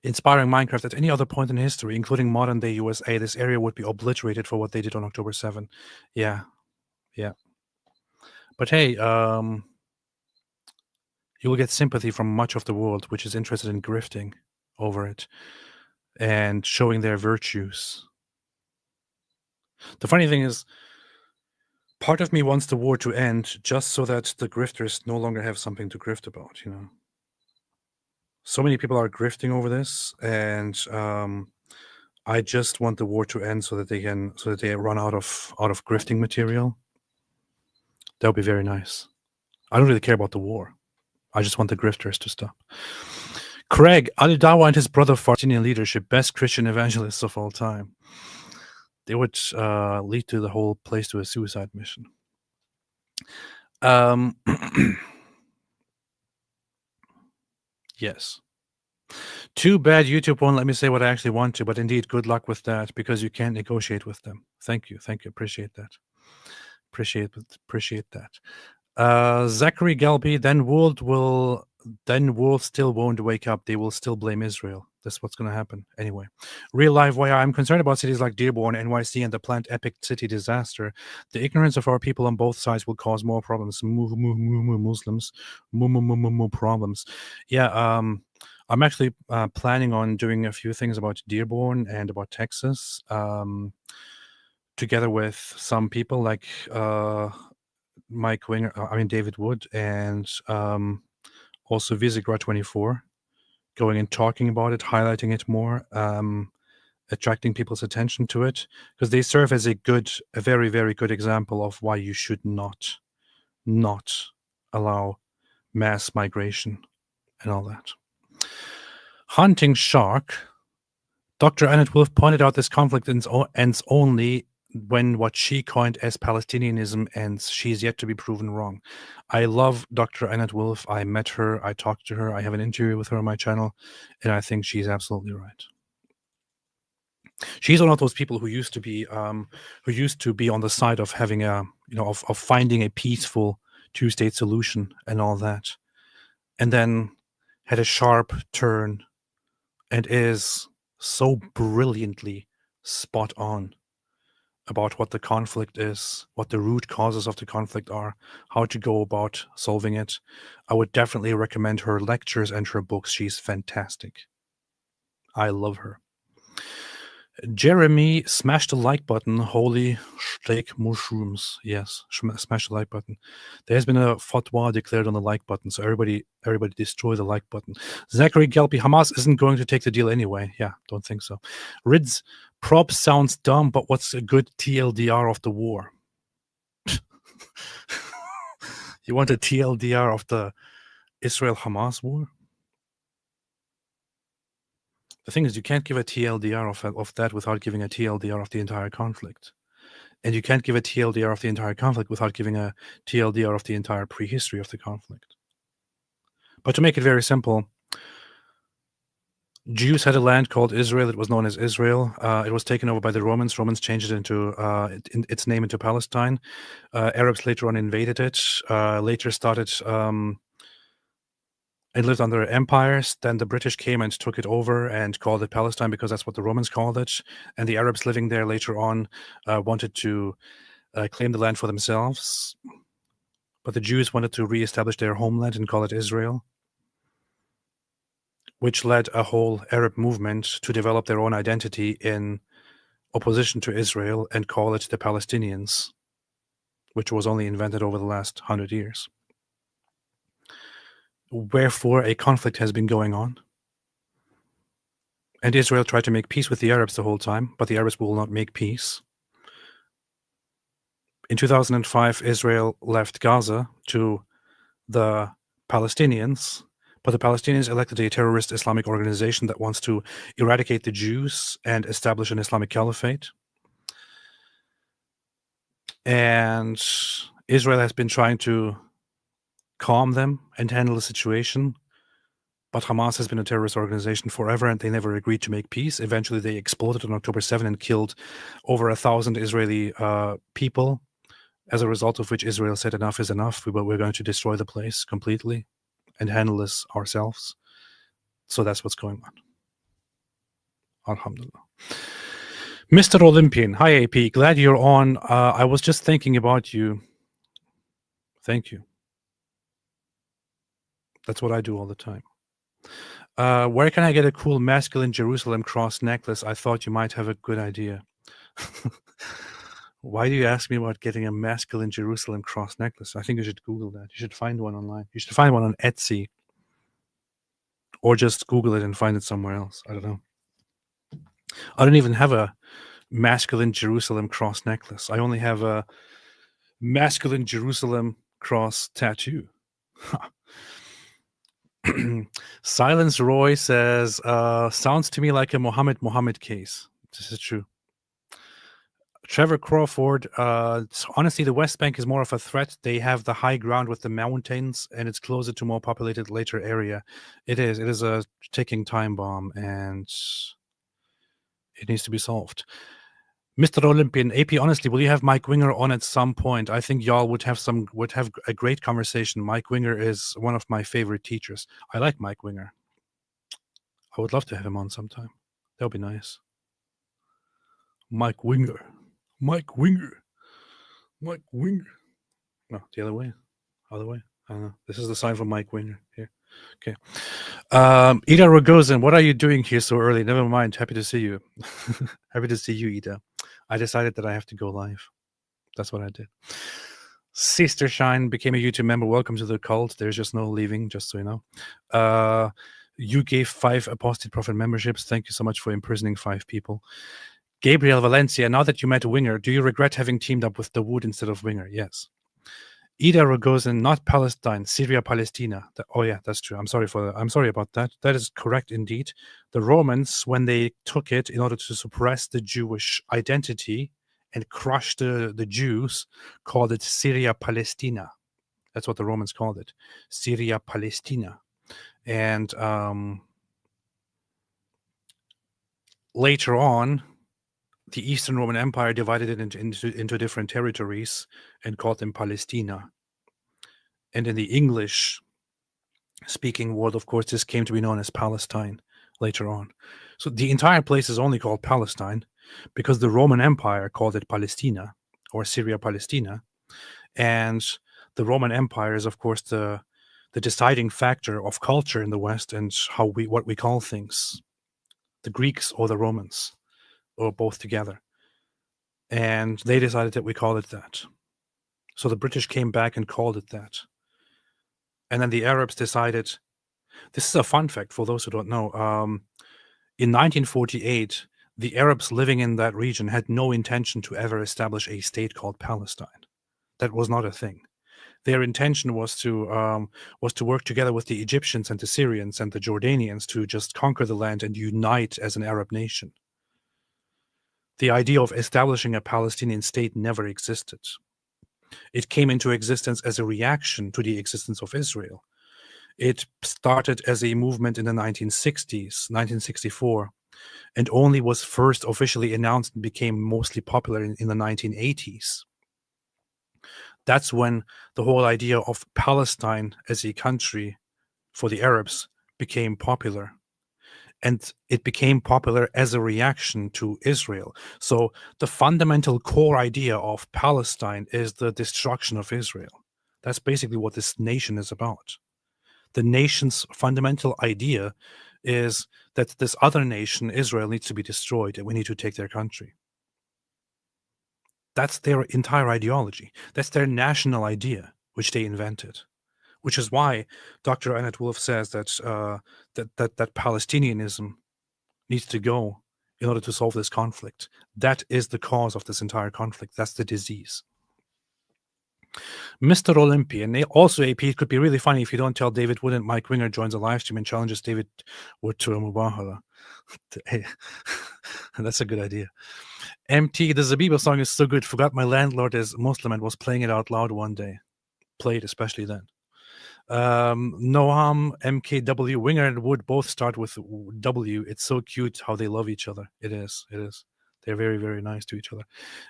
Inspiring Minecraft. At any other point in history, including modern day USA, this area would be obliterated for what they did on October 7. Yeah. But hey, you will get sympathy from much of the world which is interested in grifting over it and showing their virtues. The funny thing is, part of me wants the war to end just so that the grifters no longer have something to grift about, you know. So many people are grifting over this, and I just want the war to end so that they run out of grifting material. That would be very nice. I don't really care about the war. I just want the grifters to stop. Craig, Ali Dawa and his brother Palestinian leadership, best Christian evangelists of all time. They would lead to the whole place to a suicide mission. Yes. Too bad YouTube won't let me say what I actually want to, but indeed, good luck with that, because you can't negotiate with them. Thank you. Appreciate that. Appreciate that. Zachary Gelby, then world still won't wake up. They will still blame Israel. That's what's going to happen anyway. Real life, why I'm concerned about cities like Dearborn, NYC, and the planned epic city disaster. The ignorance of our people on both sides will cause more problems. Muslims, more problems. Yeah. I'm actually planning on doing a few things about Dearborn and about Texas, together with some people like Mike Winger, David Wood, and also Visigra24, going and talking about it, highlighting it more, attracting people's attention to it, because they serve as a very, very good example of why you should not allow mass migration and all that. Hunting Shark. Dr. Annette Wolff pointed out this conflict ends only when what she coined as Palestinianism ends. She is yet to be proven wrong. I love Dr. Annette Wolff. I met her. I talked to her. I have an interview with her on my channel, and I think she's absolutely right. She's one of those people who used to be on the side of having of finding a peaceful two-state solution and all that, and then had a sharp turn and is so brilliantly spot on about what the conflict is, what the root causes of the conflict are, how to go about solving it. I would definitely recommend her lectures and her books. She's fantastic. I love her. Jeremy, smash the like button. Holy steak mushrooms. Yes, smash the like button. There has been a fatwa declared on the like button, so everybody destroy the like button. Zachary Gelpi, Hamas isn't going to take the deal anyway. Yeah, don't think so. Rids, prop sounds dumb, but what's a good TLDR of the war? You want a TLDR of the Israel-Hamas war? The thing is, you can't give a TLDR of that without giving a TLDR of the entire conflict. And you can't give a TLDR of the entire conflict without giving a TLDR of the entire prehistory of the conflict. But to make it very simple, Jews had a land called Israel. It was known as Israel. It was taken over by the Romans. Romans changed it into its name into Palestine. Arabs later on invaded it. Later started and lived under empires. Then the British came and took it over and called it Palestine because that's what the Romans called it. And the Arabs living there later on wanted to claim the land for themselves. But the Jews wanted to reestablish their homeland and call it Israel, which led a whole Arab movement to develop their own identity in opposition to Israel and call it the Palestinians, which was only invented over the last 100 years. Wherefore, a conflict has been going on. And Israel tried to make peace with the Arabs the whole time, but the Arabs will not make peace. In 2005, Israel left Gaza to the Palestinians, but the Palestinians elected a terrorist Islamic organization that wants to eradicate the Jews and establish an Islamic caliphate. And Israel has been trying to calm them and handle the situation. But Hamas has been a terrorist organization forever, and they never agreed to make peace. Eventually, they exploded on October 7 and killed over 1,000 Israeli people, as a result of which Israel said enough is enough. We're going to destroy the place completely and handle this ourselves. So that's what's going on. Alhamdulillah. Mr. Olympian, hi AP, glad you're on. I was just thinking about you. Thank you. That's what I do all the time. Where can I get a cool masculine Jerusalem cross necklace? I thought you might have a good idea. Why do you ask me about getting a masculine Jerusalem cross necklace? I think you should Google that. You should find one online. You should find one on Etsy. Or just Google it and find it somewhere else. I don't know. I don't even have a masculine Jerusalem cross necklace. I only have a masculine Jerusalem cross tattoo. Silence Roy says, sounds to me like a Muhammad case. This is true. Trevor Crawford, honestly, the West Bank is more of a threat. They have the high ground with the mountains, and it's closer to more populated later area. It is a ticking time bomb, and it needs to be solved. Mr. Olympian, AP, honestly, will you have Mike Winger on at some point? I think y'all would have a great conversation. Mike Winger is one of my favorite teachers. I like Mike Winger. I would love to have him on sometime. That would be nice. Mike Winger. Mike Winger. Mike Winger. No, the other way. Other way. I don't know. This is the sign for Mike Winger here. Okay. Ida Rogozin, what are you doing here so early? Never mind. Happy to see you. Happy to see you, Ida. I decided that I have to go live. That's what I did. Sister Shine became a YouTube member. Welcome to the cult. There's just no leaving, just so you know. You gave 5 Apostate Prophet memberships. Thank you so much for imprisoning 5 people. Gabriel Valencia, now that you met Winger, do you regret having teamed up with Dawood instead of Winger? Yes. Ida Rogozin, not Palestine, Syria, Palestina. Oh yeah, that's true. I'm sorry about that. That is correct indeed. The Romans, when they took it in order to suppress the Jewish identity and crush the Jews, called it Syria, Palestina. That's what the Romans called it, Syria, Palestina. And later on, the Eastern Roman Empire divided it into different territories and called them Palestina. And in the English-speaking world, of course, this came to be known as Palestine later on. So the entire place is only called Palestine because the Roman Empire called it Palestina or Syria Palestina. And the Roman Empire is, of course, the deciding factor of culture in the West and what we call things, the Greeks or the Romans, or both together. And they decided that we call it that. So the British came back and called it that. And then the Arabs decided, this is a fun fact for those who don't know, in 1948, the Arabs living in that region had no intention to ever establish a state called Palestine. That was not a thing. Their intention was to work together with the Egyptians and the Syrians and the Jordanians to just conquer the land and unite as an Arab nation. The idea of establishing a Palestinian state never existed. It came into existence as a reaction to the existence of Israel. It started as a movement in the 1960s, 1964, and only was first officially announced and became mostly popular in the 1980s. That's when the whole idea of Palestine as a country for the Arabs became popular. And it became popular as a reaction to Israel. So the fundamental core idea of Palestine is the destruction of Israel. That's basically what this nation is about. The nation's fundamental idea is that this other nation, Israel, needs to be destroyed and we need to take their country. That's their entire ideology. That's their national idea, which they invented. Which is why Dr. Annette Wolff says that that Palestinianism needs to go in order to solve this conflict. That is the cause of this entire conflict. That's the disease. Mr. Olympian, also AP, it could be really funny if you don't tell David Wood and Mike Winger joins a live stream and challenges David Wood to a mubahala. Hey, that's a good idea. MT, the Zabiba song is so good. Forgot my landlord is Muslim and was playing it out loud one day. Played especially then. Noam, MKW, Winger and Wood both start with W. It's so cute how they love each other. It is. They're very, very nice to each other.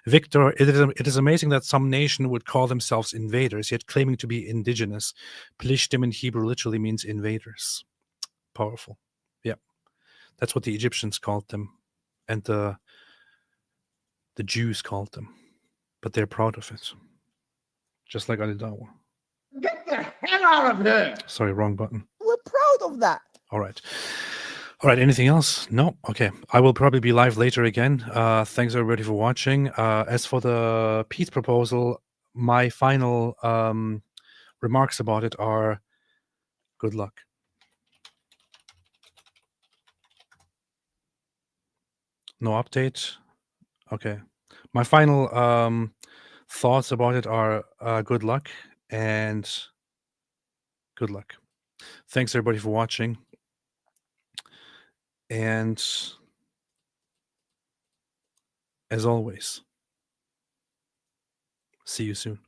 Victor, it is amazing that some nation would call themselves invaders, yet claiming to be indigenous. Plishtim in Hebrew literally means invaders. Powerful. Yeah. That's what the Egyptians called them. And the Jews called them. But they're proud of it. Just like Alidawa. Get the hell out of here! Sorry, wrong button. We're proud of that. All right. Anything else? No? Okay. I will probably be live later again. Thanks everybody for watching. As for the peace proposal, my final remarks about it are good luck. No update. Okay. My final thoughts about it are good luck and good luck. Thanks everybody for watching. And as always, see you soon.